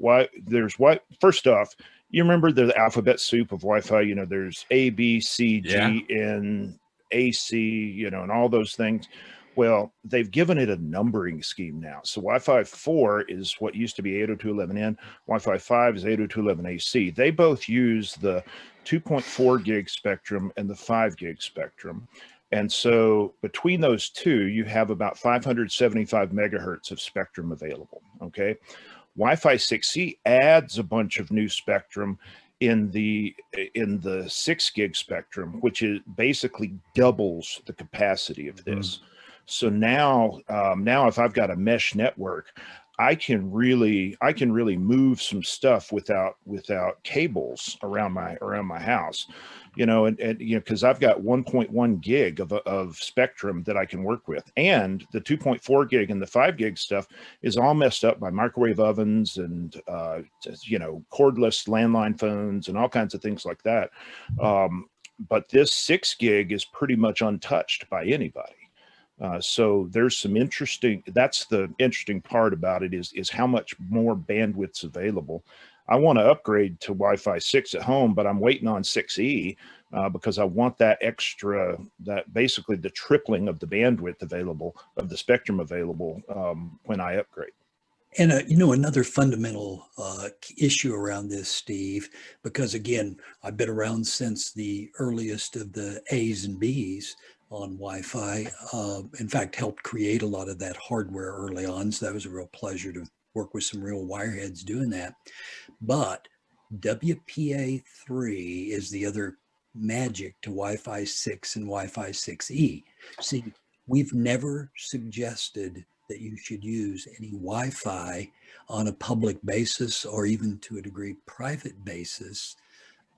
S4: first off, you remember the alphabet soup of Wi-Fi? You know, there's A, B, C, G, N, A, C, and all those things. Well, they've given it a numbering scheme now. So Wi-Fi 4 is what used to be 802.11n. Wi-Fi 5 is 802.11ac. They both use the 2.4 gig spectrum and the 5 gig spectrum. And so between those two, you have about 575 megahertz of spectrum available, okay? Wi-Fi 6E adds a bunch of new spectrum in the 6 gig spectrum, which is basically doubles the capacity of this. So now if I've got a mesh network, I can really move some stuff without cables around my house, and because I've got 1.1 gig of spectrum that I can work with, and the 2.4 gig and the 5 gig stuff is all messed up by microwave ovens and cordless landline phones and all kinds of things like that. But this 6 gig is pretty much untouched by anybody. So there's some that's the interesting part about it is how much more bandwidth's available. I want to upgrade to Wi-Fi 6 at home, but I'm waiting on 6E because I want that basically the tripling of the bandwidth available, of the spectrum available when I upgrade.
S3: And, another fundamental issue around this, Steve, because again, I've been around since the earliest of the A's and B's on Wi-Fi. In fact, helped create a lot of that hardware early on. So that was a real pleasure to work with some real wireheads doing that. But WPA3 is the other magic to Wi-Fi 6 and Wi-Fi 6E. See, we've never suggested that you should use any Wi-Fi on a public basis or even to a degree private basis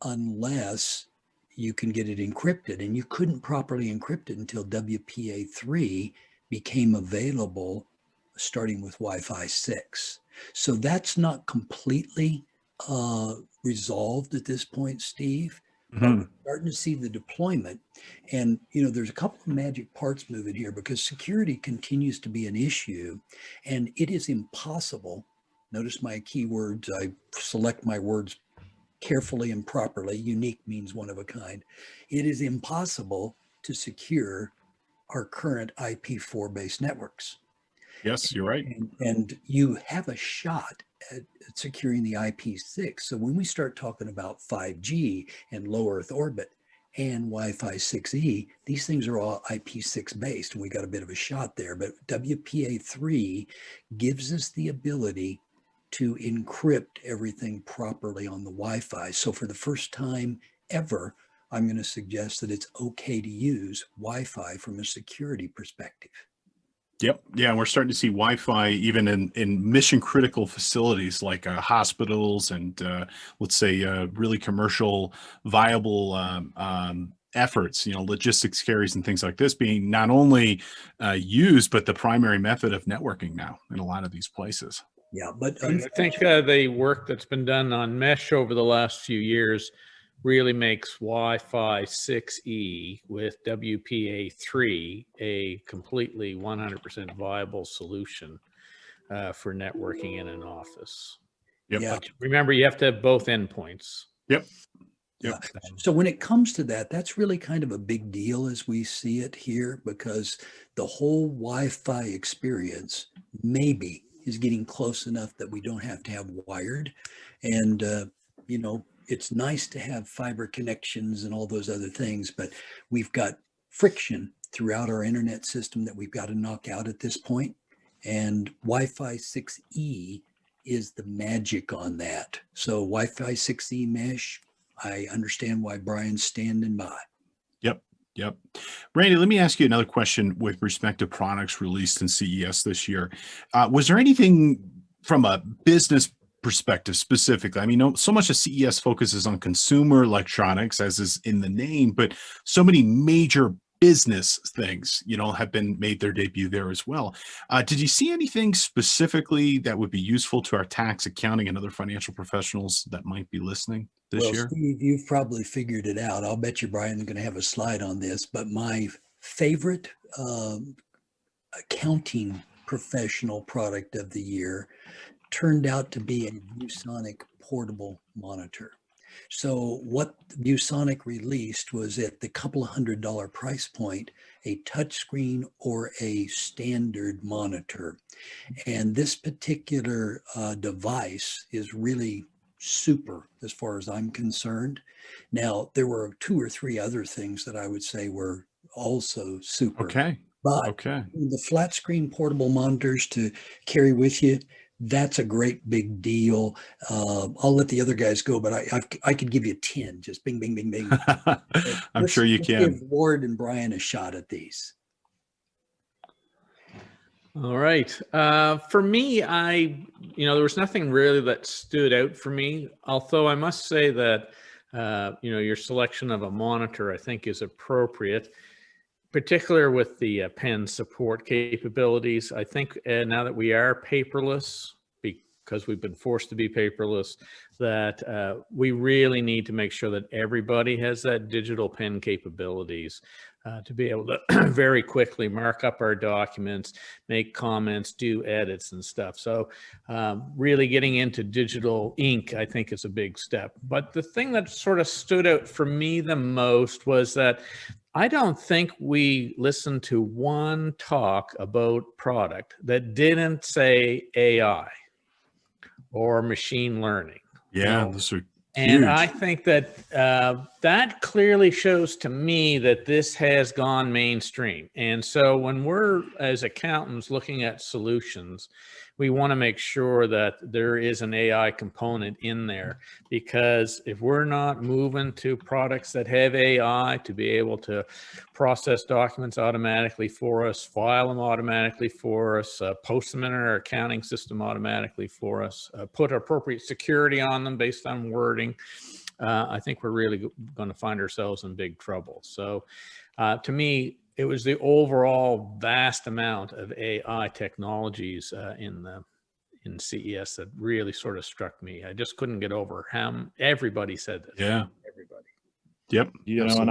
S3: unless you can get it encrypted, and you couldn't properly encrypt it until WPA3 became available starting with Wi-Fi 6. So that's not completely resolved at this point, Steve. But we're starting to see the deployment, and there's a couple of magic parts moving here because security continues to be an issue, and it is impossible. Notice my keywords. I select my words carefully and properly. Unique means one of a kind. It is impossible to secure our current IP4 based networks.
S1: Yes, you're right.
S3: And you have a shot at securing the IP6. So when we start talking about 5G and low Earth orbit and Wi-Fi 6E, these things are all IP6 based, and we got a bit of a shot there. But WPA3 gives us the ability to encrypt everything properly on the Wi-Fi. So for the first time ever, I'm going to suggest that it's okay to use Wi-Fi from a security perspective.
S1: Yep. Yeah. And we're starting to see Wi-Fi even in mission critical facilities like hospitals and let's say really commercial viable efforts, logistics carries and things like this being not only used, but the primary method of networking now in a lot of these places.
S3: Yeah, but
S2: I think the work that's been done on mesh over the last few years really makes Wi-Fi 6E with WPA3 a completely 100% viable solution for networking in an office.
S1: Yep.
S3: Yeah.
S2: But remember, you have to have both endpoints.
S1: Yep.
S3: Yeah. So when it comes to that, that's really kind of a big deal as we see it here, because the whole Wi-Fi experience maybe is getting close enough that we don't have to have wired. And, it's nice to have fiber connections and all those other things, but we've got friction throughout our internet system that we've got to knock out at this point. And Wi-Fi 6E is the magic on that. So Wi-Fi 6E mesh, I understand why Brian's standing by.
S1: Yep. Randy, let me ask you another question with respect to products released in CES this year. Was there anything from a business perspective specifically? I mean, so much of CES focuses on consumer electronics, as is in the name, but so many major business things, have been made their debut there as well. Did you see anything specifically that would be useful to our tax, accounting, and other financial professionals that might be listening this
S3: Well,
S1: year?
S3: Steve, you've probably figured it out. I'll bet you Brian's going to have a slide on this, but my favorite accounting professional product of the year turned out to be a ViewSonic portable monitor. So what ViewSonic released was at the couple of $100 price point, a touchscreen or a standard monitor. And this particular device is really super as far as I'm concerned. Now, there were 2 or 3 other things that I would say were also super.
S1: Okay.
S3: But the flat screen portable monitors to carry with you, that's a great big deal. I'll let the other guys go, but I could give you 10, just bing, bing, bing, bing.
S1: I'm sure you can.
S3: Give Ward and Brian a shot at these.
S2: All right. For me, there was nothing really that stood out for me, although I must say that, your selection of a monitor, I think, is appropriate, particularly with the pen support capabilities. I think now that we are paperless, because we've been forced to be paperless, that we really need to make sure that everybody has that digital pen capabilities to be able to very quickly mark up our documents, make comments, do edits and stuff. So really getting into digital ink, I think, is a big step. But the thing that sort of stood out for me the most was that I don't think we listened to one talk about product that didn't say AI or machine learning.
S1: Yeah, those are
S2: and
S1: huge.
S2: I think that that clearly shows to me that this has gone mainstream. And so when we're, as accountants, looking at solutions, we want to make sure that there is an AI component in there, because if we're not moving to products that have AI to be able to process documents automatically for us, file them automatically for us, post them in our accounting system automatically for us, put appropriate security on them based on wording, I think we're really going to find ourselves in big trouble. So to me, it was the overall vast amount of AI technologies in CES that really sort of struck me. I just couldn't get over how everybody said this.
S1: Yeah.
S2: Everybody.
S1: Yep.
S4: And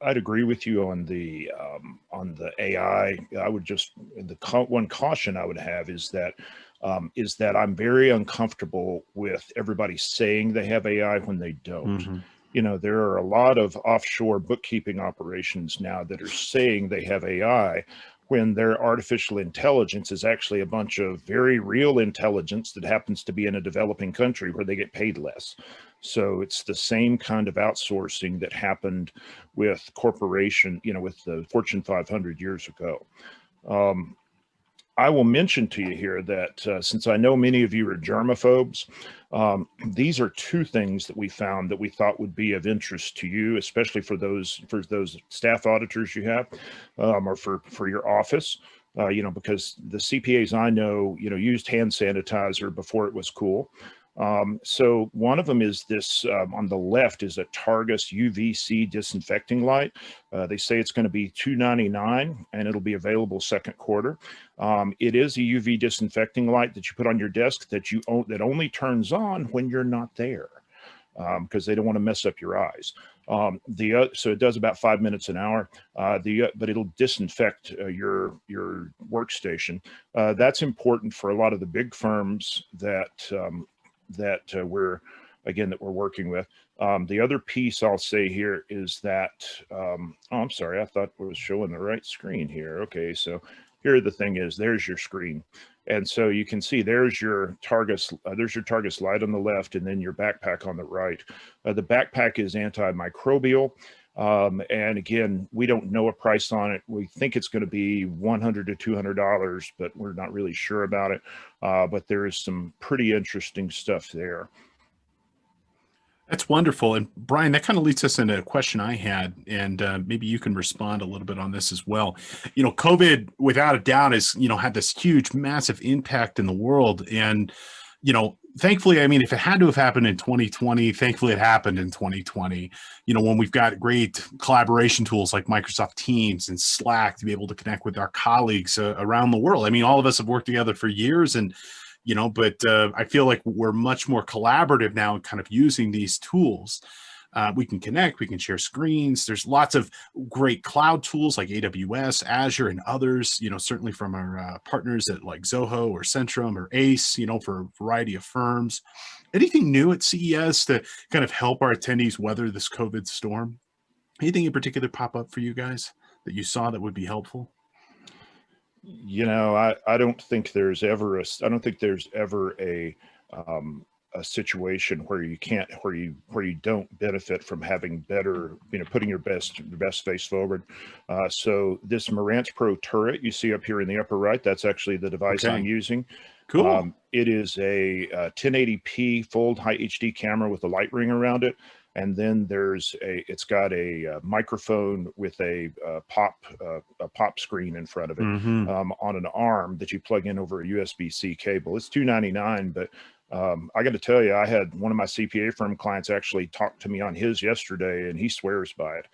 S4: I'd agree with you on the AI. I would just, one caution I would have is that I'm very uncomfortable with everybody saying they have AI when they don't.
S1: Mm-hmm.
S4: There are a lot of offshore bookkeeping operations now that are saying they have AI when their artificial intelligence is actually a bunch of very real intelligence that happens to be in a developing country where they get paid less. So it's the same kind of outsourcing that happened with corporation, with the Fortune 500 years ago. I will mention to you here that since I know many of you are germaphobes, these are 2 things that we found that we thought would be of interest to you, especially for those staff auditors you have, or for your office, because the CPAs I know, used hand sanitizer before it was cool. So one of them is this, on the left is a Targus UVC disinfecting light. They say it's going to be $299 and it'll be available second quarter. It is a UV disinfecting light that you put on your desk that only turns on when you're not there, because they don't want to mess up your eyes. So it does about 5 minutes an hour, but it'll disinfect your workstation. That's important for a lot of the big firms that we're working with. The other piece I'll say here is that, I'm sorry, I thought it was showing the right screen here. Okay, so here the thing is, there's your screen. And so you can see there's your Targus light on the left, and then your backpack on the right. The backpack is antimicrobial. And again, we don't know a price on it. We think it's going to be $100 to $200, but we're not really sure about it. But there is some pretty interesting stuff there.
S1: That's wonderful. And Brian, that kind of leads us into a question I had, and maybe you can respond a little bit on this as well. COVID, without a doubt, has, had this huge, massive impact in the world. And, thankfully, I mean, if it had to have happened in 2020, thankfully it happened in 2020, when we've got great collaboration tools like Microsoft Teams and Slack to be able to connect with our colleagues around the world. I mean, all of us have worked together for years, and but I feel like we're much more collaborative now, kind of using these tools. We can connect, we can share screens. There's lots of great cloud tools like AWS, Azure, and others, certainly from our partners at like Zoho or Centrum or Ace, for a variety of firms. Anything new at CES to kind of help our attendees weather this COVID storm? Anything in particular pop up for you guys that you saw that would be helpful?
S4: I don't think there's ever a situation where you don't benefit from having better, putting your best face forward. So this Marantz Pro turret you see up here in the upper right, that's actually the device I'm using.
S1: Cool.
S4: It is a 1080p full high HD camera with a light ring around it. And then it's got a microphone with a pop screen in front of it on an arm that you plug in over a USB-C cable. It's $299, but I got to tell you, I had one of my CPA firm clients actually talk to me on his yesterday, and he swears by it.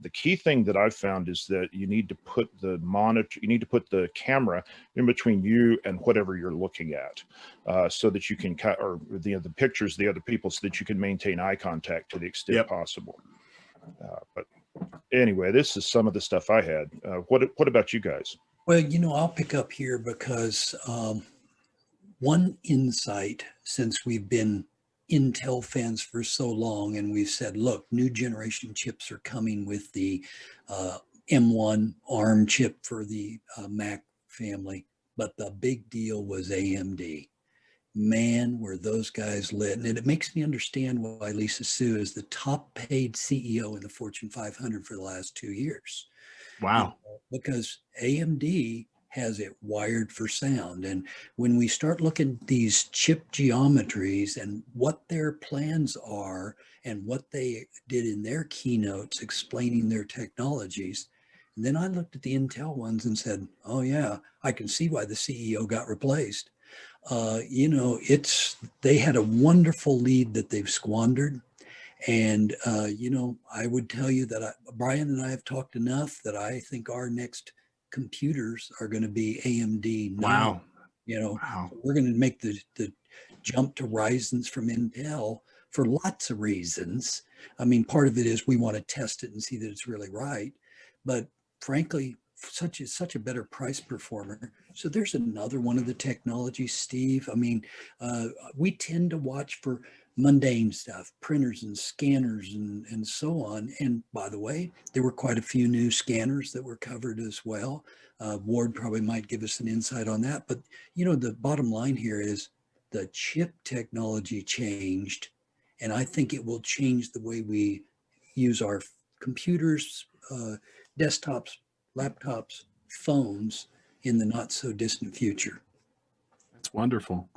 S4: The key thing that I've found is that you need to put put the camera in between you and whatever you're looking at, so that you can cut, or the pictures of the other people, so that you can maintain eye contact to the extent possible. But anyway, this is some of the stuff I had. What about you guys?
S3: Well, I'll pick up here because one insight, since we've been Intel fans for so long, and we've said, look, new generation chips are coming with the M1 ARM chip for the Mac family, but the big deal was AMD. Man, were those guys lit. And it makes me understand why Lisa Su is the top paid CEO in the Fortune 500 for the last 2 years.
S1: Wow.
S3: Because AMD has it wired for sound. And when we start looking at these chip geometries and what their plans are and what they did in their keynotes explaining their technologies, and then I looked at the Intel ones and said, oh yeah, I can see why the CEO got replaced. They had a wonderful lead that they've squandered. And, I would tell you that Brian and I have talked enough that I think our next computers are going to be AMD.
S1: Wow.
S3: Wow. We're going to make the jump to Ryzen's from Intel for lots of reasons. I mean, part of it is we want to test it and see that it's really right. But frankly, such a better price performer. So there's another one of the technologies, Steve. I mean, we tend to watch for mundane stuff, printers and scanners and so on. And by the way, there were quite a few new scanners that were covered as well. Ward probably might give us an insight on that. But, the bottom line here is the chip technology changed. And I think it will change the way we use our computers, desktops, laptops, phones in the not so distant future.
S1: That's wonderful.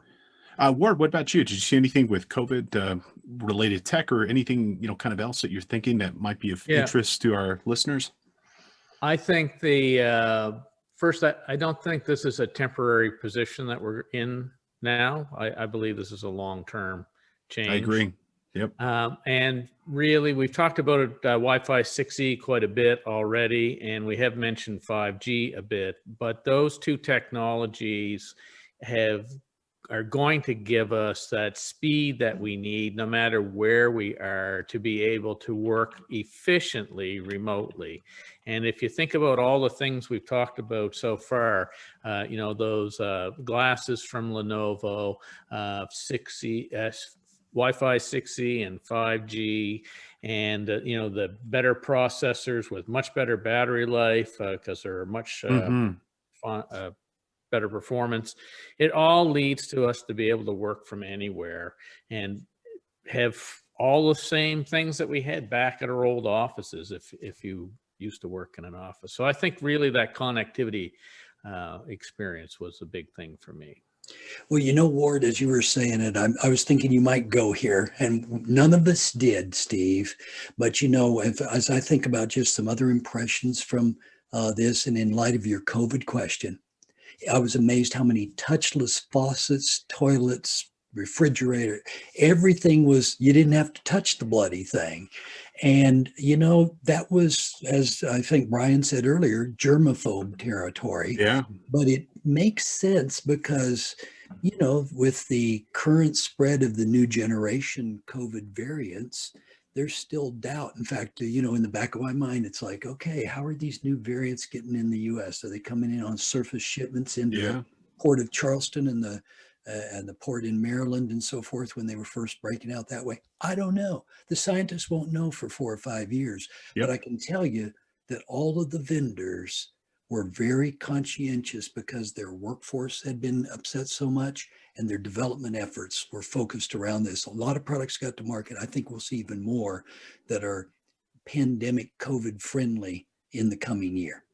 S1: Ward, what about you? Did you see anything with COVID related tech or anything, kind of else that you're thinking that might be of interest to our listeners?
S2: I think first, I don't think this is a temporary position that we're in now. I believe this is a long-term change.
S1: I agree. Yep.
S2: And really, we've talked about Wi-Fi 6E quite a bit already, and we have mentioned 5G a bit, but those two technologies are going to give us that speed that we need, no matter where we are, to be able to work efficiently remotely. And if you think about all the things we've talked about so far, those glasses from Lenovo, 6E, Wi-Fi 6E and 5G, and the better processors with much better battery life because they're much better performance. It all leads to us to be able to work from anywhere and have all the same things that we had back at our old offices if you used to work in an office. So I think really that connectivity experience was a big thing for me.
S3: Well, you know, Ward, as you were saying it, I was thinking you might go here, and none of us did, Steve. But you know, as I think about just some other impressions from this, and in light of your COVID question, I was amazed how many touchless faucets, toilets, refrigerator, everything was, you didn't have to touch the bloody thing. And, you know, that was, as I think Brian said earlier, germaphobe territory.
S1: Yeah.
S3: But it makes sense because, you know, with the current spread of the new generation COVID variants, there's still doubt. In fact, you know, in the back of my mind, it's like, okay, how are these new variants getting in the U.S.? Are they coming in on surface shipments into
S1: Yeah.
S3: the port of Charleston and the port in Maryland and so forth when they were first breaking out that way? I don't know. The scientists won't know for 4 or 5 years, but
S1: Yep.
S3: I can tell you that all of the vendors were very conscientious because their workforce had been upset so much and their development efforts were focused around this. A lot of products got to market. I think we'll see even more that are pandemic COVID friendly in the coming year.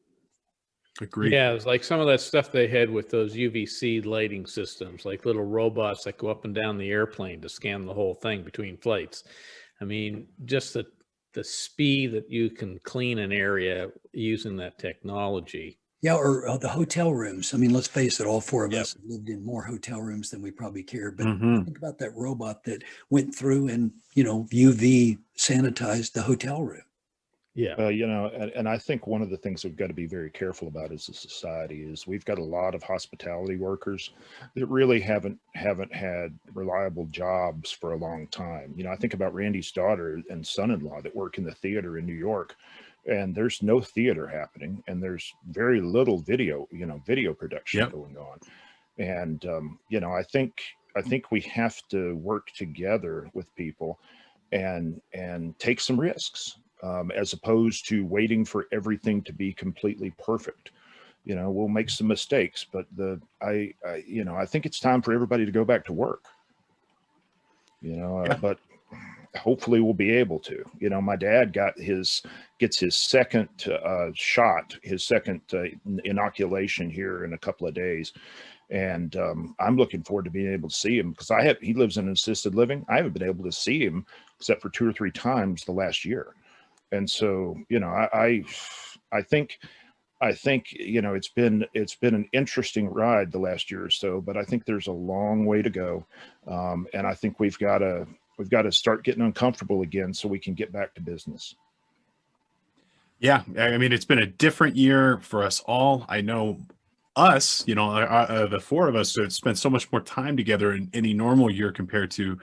S1: Agreed.
S2: Yeah, it was like some of that stuff they had with those UVC lighting systems, like little robots that go up and down the airplane to scan the whole thing between flights. I mean, just the speed that you can clean an area using that technology.
S3: Yeah, or the hotel rooms. I mean, let's face it, all 4 of
S2: Yep.
S3: us have lived in more hotel rooms than we probably care. But
S1: Mhm.
S3: think about that robot that went through and, you know, UV sanitized the hotel room.
S2: Yeah.
S4: You know, and I think one of the things we've got to be very careful about as a society is we've got a lot of hospitality workers that really haven't had reliable jobs for a long time. You know, I think about Randy's daughter and son-in-law that work in the theater in New York, and there's no theater happening, and there's very little video production
S1: Yep.
S4: going on. And you know, I think we have to work together with people and take some risks, as opposed to waiting for everything to be completely perfect. You know, we'll make some mistakes, but I think it's time for everybody to go back to work. You know,
S1: Yeah.
S4: but hopefully we'll be able to. You know, my dad gets his second shot, his second inoculation here in a couple of days. And I'm looking forward to being able to see him because he lives in assisted living. I haven't been able to see him except for 2 or 3 times the last year. And so, you know, I think, you know, it's been an interesting ride the last year or so, but I think there's a long way to go. And I think we've got to start getting uncomfortable again so we can get back to business.
S1: Yeah. I mean, it's been a different year for us all. I know us, you know, the 4 of us have spent so much more time together in any normal year compared to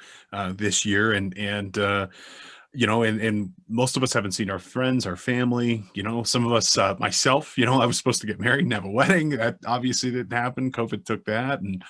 S1: this year. And you know, and most of us haven't seen our friends, our family, you know, some of us, myself, you know, I was supposed to get married and have a wedding. That obviously didn't happen. COVID took that. And,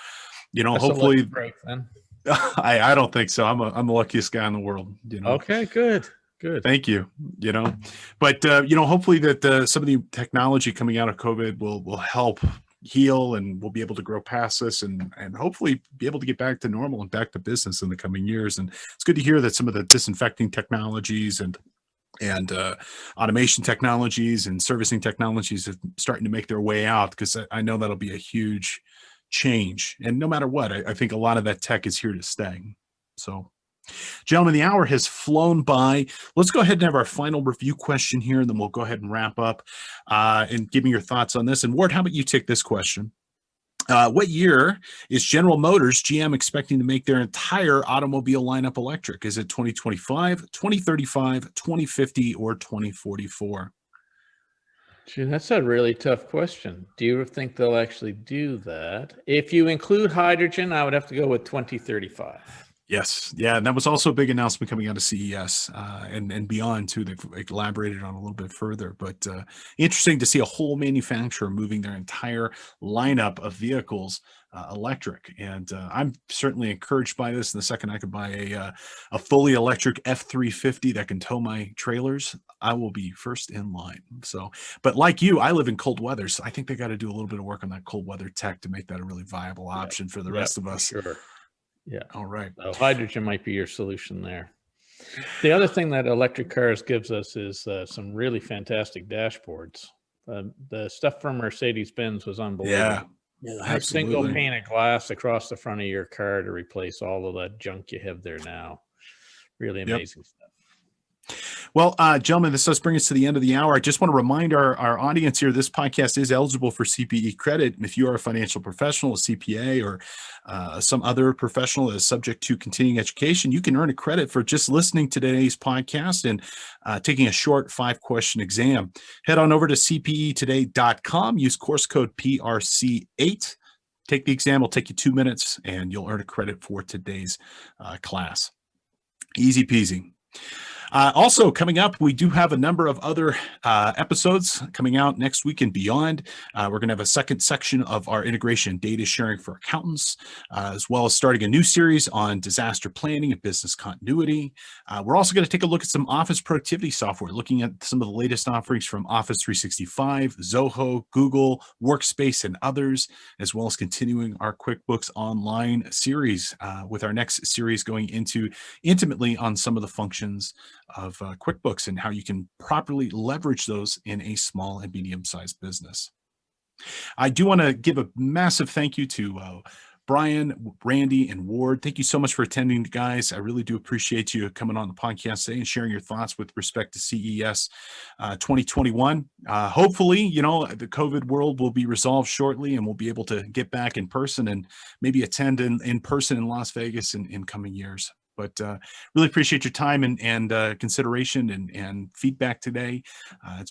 S1: you know,
S2: That's a
S1: hopefully,
S2: lucky break then.
S1: I don't think so. I'm the luckiest guy in the world, you know.
S2: Okay, good. Good.
S1: Thank you. You know, but you know, hopefully that some of the technology coming out of COVID will help heal, and we'll be able to grow past this, and hopefully be able to get back to normal and back to business in the coming years. And it's good to hear that some of the disinfecting technologies and automation technologies and servicing technologies are starting to make their way out, because I know that'll be a huge change. And no matter what, I think a lot of that tech is here to stay. So, gentlemen, the hour has flown by. Let's go ahead and have our final review question here, and then we'll go ahead and wrap up and give me your thoughts on this. And Ward, how about you take this question? What year is General Motors, GM, expecting to make their entire automobile lineup electric? Is it 2025, 2035, 2050, or 2044?
S2: Gee, that's a really tough question. Do you think they'll actually do that? If you include hydrogen, I would have to go with 2035.
S1: Yes. Yeah. And that was also a big announcement coming out of CES and beyond, too. They've elaborated on a little bit further. But interesting to see a whole manufacturer moving their entire lineup of vehicles electric. And I'm certainly encouraged by this. And the second I could buy a fully electric F-350 that can tow my trailers, I will be first in line. So, but like you, I live in cold weather, so I think they got to do a little bit of work on that cold weather tech to make that a really viable option for the rest of us.
S2: Sure. Yeah.
S1: All right.
S2: So hydrogen might be your solution there. The other thing that electric cars gives us is some really fantastic dashboards. The stuff from Mercedes-Benz was unbelievable.
S1: Yeah.
S3: Yeah,
S2: A single
S1: Absolutely.
S2: pane of glass across the front of your car to replace all of that junk you have there now. Really
S1: Yep.
S2: amazing stuff.
S1: Well, gentlemen, this does bring us to the end of the hour. I just want to remind our audience here, this podcast is eligible for CPE credit. And if you are a financial professional, a CPA, or some other professional that is subject to continuing education, you can earn a credit for just listening to today's podcast and taking a short 5-question exam. Head on over to cpetoday.com, use course code PRC8. Take the exam, it'll take you 2 minutes, and you'll earn a credit for today's class. Easy peasy. Also, coming up, we do have a number of other episodes coming out next week and beyond. We're going to have a second section of our integration data sharing for accountants, as well as starting a new series on disaster planning and business continuity. We're also going to take a look at some office productivity software, looking at some of the latest offerings from Office 365, Zoho, Google, Workspace, and others, as well as continuing our QuickBooks Online series with our next series going into intimately on some of the functions of QuickBooks and how you can properly leverage those in a small and medium-sized business. I do want to give a massive thank you to Brian, Randy, and Ward. Thank you so much for attending, guys. I really do appreciate you coming on the podcast today and sharing your thoughts with respect to CES 2021. Hopefully, the COVID world will be resolved shortly and we'll be able to get back in person and maybe attend in person in Las Vegas in coming years. But really appreciate your time and consideration and feedback today. It's been